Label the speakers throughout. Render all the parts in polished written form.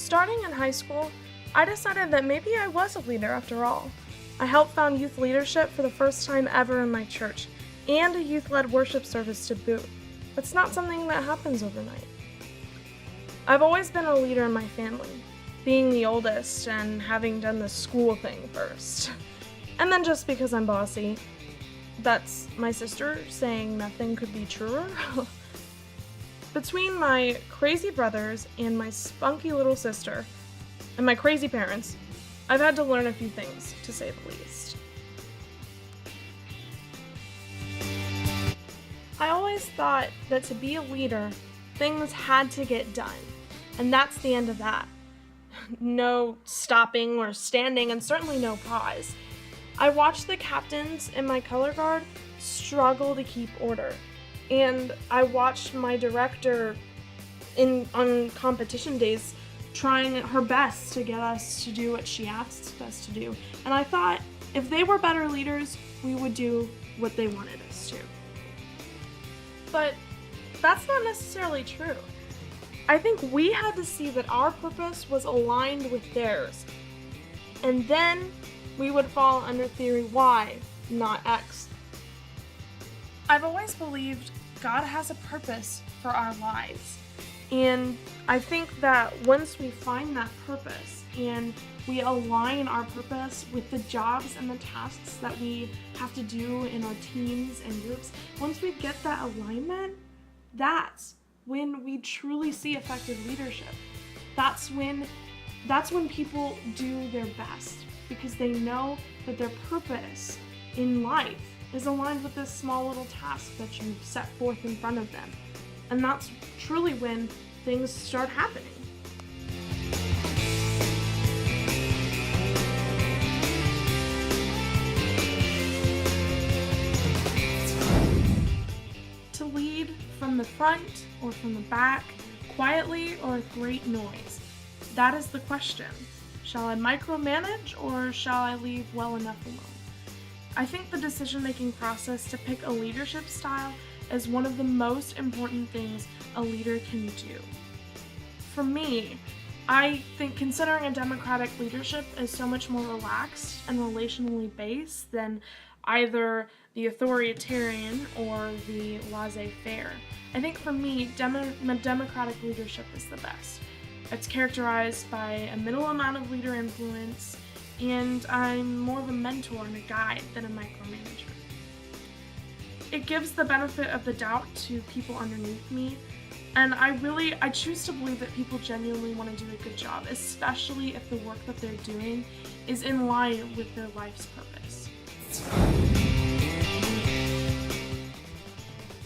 Speaker 1: Starting in high school, I decided that maybe I was a leader after all. I helped found youth leadership for the first time ever in my church, and a youth-led worship service to boot. It's not something that happens overnight. I've always been a leader in my family, being the oldest and having done the school thing first. And then just because I'm bossy, that's my sister saying nothing could be truer. Between my crazy brothers and my spunky little sister, and my crazy parents, I've had to learn a few things, to say the least. I always thought that to be a leader, things had to get done, and that's the end of that. No stopping or standing, and certainly no pause. I watched the captains in my color guard struggle to keep order, and I watched my director on competition days trying her best to get us to do what she asked us to do. And I thought, if they were better leaders, we would do what they wanted us to. But that's not necessarily true. I think we had to see that our purpose was aligned with theirs. And then we would fall under theory Y, not X. I've always believed God has a purpose for our lives. And I think that once we find that purpose and we align our purpose with the jobs and the tasks that we have to do in our teams and groups, once we get that alignment, that's when we truly see effective leadership. That's when people do their best, because they know that their purpose in life is aligned with this small little task that you've set forth in front of them. And that's truly when things start happening. To lead from the front or from the back, quietly or with great noise, that is the question. Shall I micromanage or shall I leave well enough alone? I think the decision-making process to pick a leadership style is one of the most important things a leader can do. For me, I think considering a democratic leadership is so much more relaxed and relationally based than either the authoritarian or the laissez-faire. I think for me, democratic leadership is the best. It's characterized by a minimal amount of leader influence, and I'm more of a mentor and a guide than a micromanager. It gives the benefit of the doubt to people underneath me, and I choose to believe that people genuinely want to do a good job, especially if the work that they're doing is in line with their life's purpose.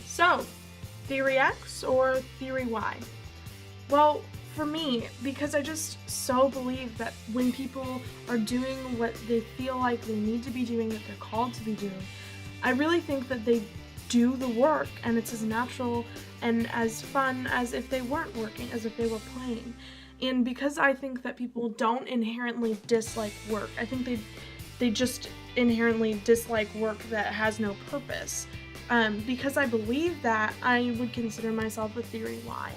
Speaker 1: So, theory X or theory Y? Well, for me, because I just so believe that when people are doing what they feel like they need to be doing, that they're called to be doing, I really think that they do the work and it's as natural and as fun as if they weren't working, as if they were playing. And because I think that people don't inherently dislike work, I think they just inherently dislike work that has no purpose. Because I believe that, I would consider myself a theory Y.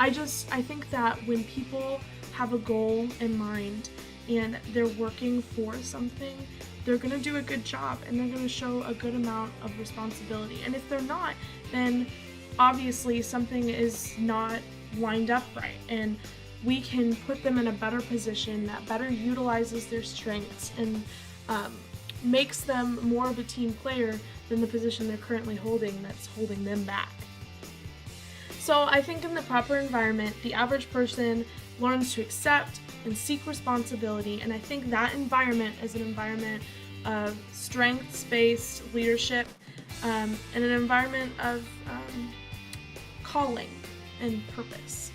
Speaker 1: I think that when people have a goal in mind and they're working for something, they're going to do a good job and they're going to show a good amount of responsibility. And if they're not, then obviously something is not lined up right, and we can put them in a better position that better utilizes their strengths and makes them more of a team player than the position they're currently holding that's holding them back. So I think in the proper environment, the average person learns to accept and seek responsibility, and I think that environment is an environment of strengths-based leadership and an environment of calling and purpose.